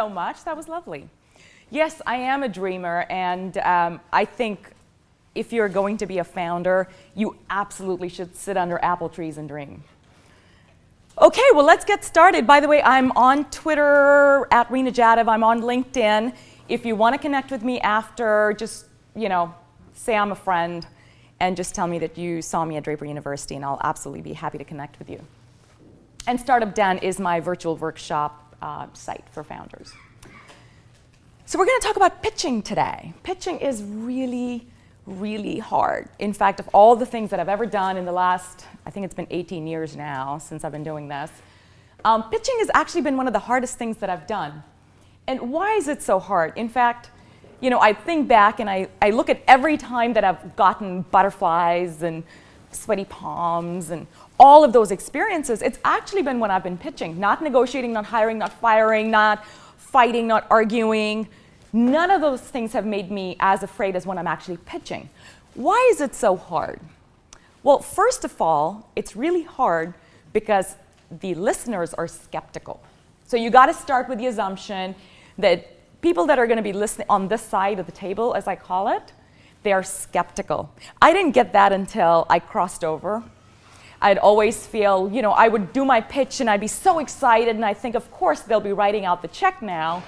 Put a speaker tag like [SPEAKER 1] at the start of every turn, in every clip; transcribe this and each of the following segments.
[SPEAKER 1] so much. That was lovely. Yes, I am a dreamer, and I think if you're going to be a founder, you absolutely should sit under apple trees and dream. Okay, well, let's get started. By the way, I'm on Twitter at Reena Jadhav. I'm on LinkedIn. If you want to connect with me after, just, say I'm a friend and just tell me that you saw me at Draper University, and I'll absolutely be happy to connect with you. And Startup Den is my virtual workshop site for founders. So we're going to talk about pitching today. Pitching is really, really hard. In fact, of all the things that I've ever done in the last, I think it's been 18 years now since I've been doing this, pitching has actually been one of the hardest things that I've done. And why is it so hard? In fact, I think back and I look at every time that I've gotten butterflies and sweaty palms and all of those experiences, it's actually been when I've been pitching, not negotiating, not hiring, not firing, not fighting, not arguing. None of those things have made me as afraid as when I'm actually pitching. Why is it so hard? Well, first of all, it's really hard because the listeners are skeptical. So you got to start with the assumption that people that are going to be listening on this side of the table, as I call it, they are skeptical. I didn't get that until I crossed over. I'd always feel, I would do my pitch and I'd be so excited and I'd think, of course, they'll be writing out the check now.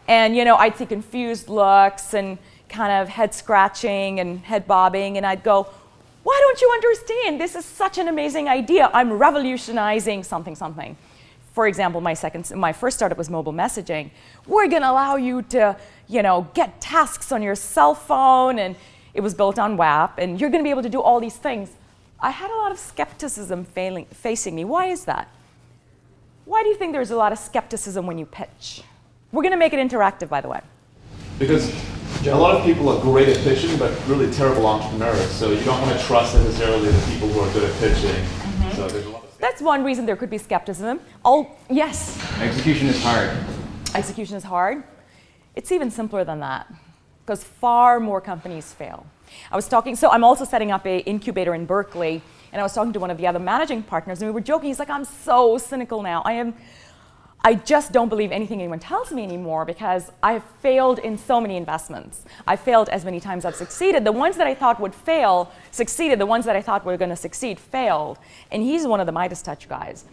[SPEAKER 1] And, I'd see confused looks and kind of head scratching and head bobbing, and I'd go, why don't you understand? This is such an amazing idea. I'm revolutionizing something, something. For example, my first startup was mobile messaging. We're going to allow you to, get tasks on your cell phone, and it was built on WAP, and you're going to be able to do all these things. I had a lot of skepticism facing me. Why is that? Why do you think there's a lot of skepticism when you pitch? We're going to make it interactive, by the way.
[SPEAKER 2] Because a lot of people are great at pitching, but really terrible entrepreneurs. So you don't want to trust necessarily the people who are good at pitching. Mm-hmm. So there's a lot of
[SPEAKER 1] That's one reason there could be skepticism. Yes?
[SPEAKER 3] Execution is hard.
[SPEAKER 1] Execution is hard. It's even simpler than that, because far more companies fail. So I'm also setting up an incubator in Berkeley, and I was talking to one of the other managing partners, and we were joking. He's like, I'm so cynical now. I just don't believe anything anyone tells me anymore because I have failed in so many investments. I failed as many times I've succeeded. The ones that I thought would fail succeeded. The ones that I thought were going to succeed failed. And he's one of the Midas touch guys.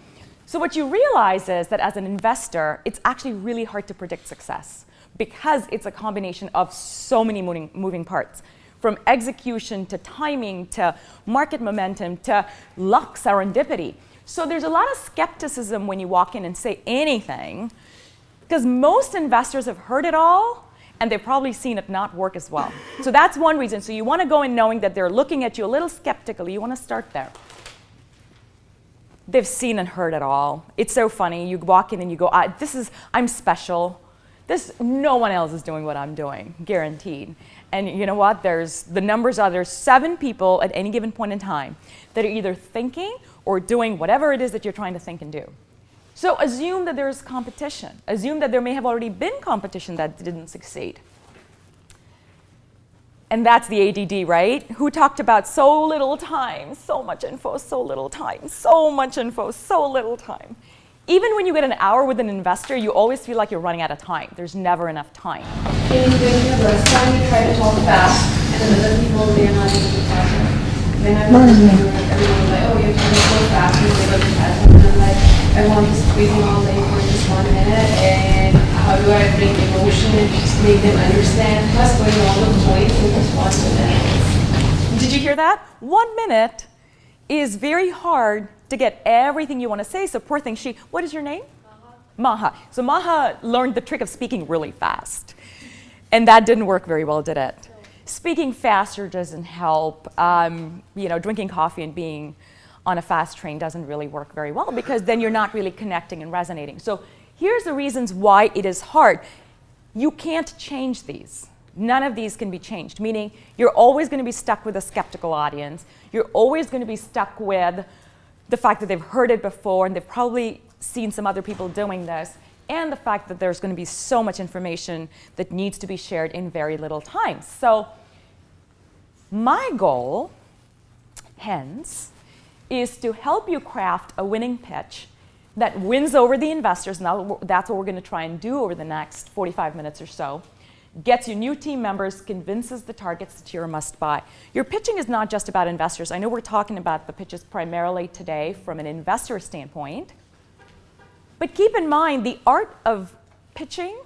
[SPEAKER 1] So what you realize is that as an investor, it's actually really hard to predict success because it's a combination of so many moving parts. From execution to timing to market momentum to luck, serendipity. So there's a lot of skepticism when you walk in and say anything, because most investors have heard it all, and they've probably seen it not work as well. So that's one reason. So you want to go in knowing that they're looking at you a little skeptically. You want to start there. They've seen and heard it all. It's so funny. You walk in and you go, I'm special. No one else is doing what I'm doing, guaranteed. And you know what? There's 7 people at any given point in time that are either thinking or doing whatever it is that you're trying to think and do. So assume that there's competition. Assume that there may have already been competition that didn't succeed. And that's the ADD, right? Who talked about so little time, so much info, so little time, so much info, so little time. Even when you get an hour with an investor, you always feel like you're running out of time. There's never enough time.
[SPEAKER 4] When you have a restaurant, you try to talk fast, and then other people, they're not able to talk. Then I was everyone's like, oh, you're talking so fast, and you're looking fast. And I'm like, I want to squeeze you all in for just 1 minute, and how do I bring emotion and just make them understand? Plus, going all the points in just 1 minute.
[SPEAKER 1] Did you hear that? 1 minute is very hard to get everything you want to say. So poor thing, what is your name? Maha. So Maha learned the trick of speaking really fast. And that didn't work very well, did it? No. Speaking faster doesn't help. Drinking coffee and being on a fast train doesn't really work very well because then you're not really connecting and resonating. So here's the reasons why it is hard. You can't change these. None of these can be changed, meaning you're always going to be stuck with a skeptical audience. You're always going to be stuck with the fact that they've heard it before and they've probably seen some other people doing this, and the fact that there's going to be so much information that needs to be shared in very little time. So my goal, hence, is to help you craft a winning pitch that wins over the investors, now that's what we're going to try and do over the next 45 minutes or so, gets you new team members, convinces the targets that you're a must-buy. Your pitching is not just about investors. I know we're talking about the pitches primarily today from an investor standpoint, but keep in mind the art of pitching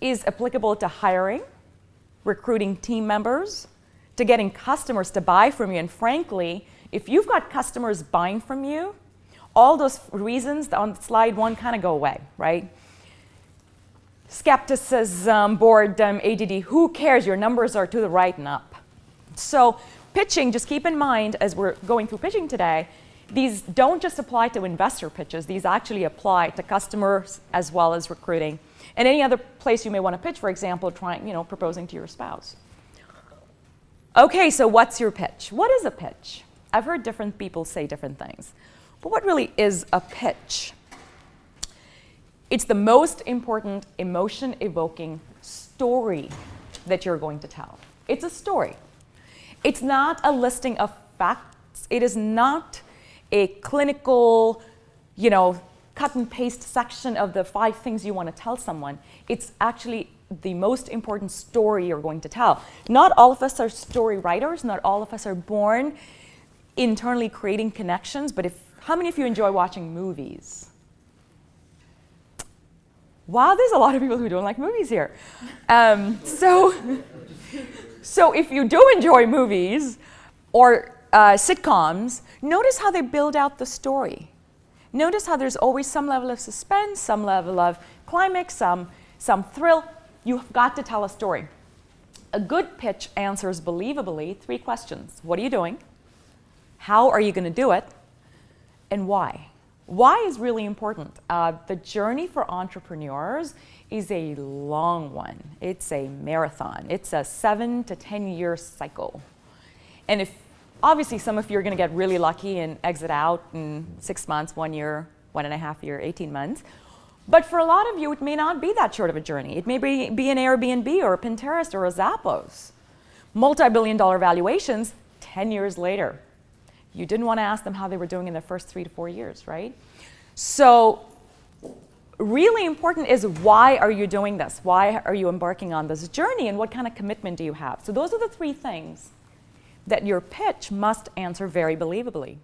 [SPEAKER 1] is applicable to hiring, recruiting team members, to getting customers to buy from you. And frankly, if you've got customers buying from you, all those reasons on slide one kind of go away, right? Skepticism, boredom, ADD, who cares? Your numbers are to the right and up. So pitching, just keep in mind as we're going through pitching today, these don't just apply to investor pitches. These actually apply to customers as well as recruiting. And any other place you may want to pitch, for example, proposing to your spouse. Okay, so what's your pitch? What is a pitch? I've heard different people say different things. But what really is a pitch? It's the most important emotion-evoking story that you're going to tell. It's a story. It's not a listing of facts. It is not a clinical, cut and paste section of the 5 things you want to tell someone. It's actually the most important story you're going to tell. Not all of us are story writers. Not all of us are born internally creating connections, but how many of you enjoy watching movies? Wow, there's a lot of people who don't like movies here. So if you do enjoy movies or sitcoms, notice how they build out the story. Notice how there's always some level of suspense, some level of climax, some thrill. You've got to tell a story. A good pitch answers believably 3 questions. What are you doing? How are you going to do it? And why? Why is really important. The journey for entrepreneurs is a long one. It's a marathon. It's a 7 to 10 year cycle. And obviously some of you are going to get really lucky and exit out in 6 months, 1 year, 1.5 year, 18 months. But for a lot of you, it may not be that short of a journey. It may be an Airbnb or a Pinterest or a Zappos. Multi-billion-dollar valuations 10 years later. You didn't want to ask them how they were doing in their first 3 to 4 years, right? So really important is, why are you doing this? Why are you embarking on this journey, and what kind of commitment do you have? So those are the 3 things that your pitch must answer very believably.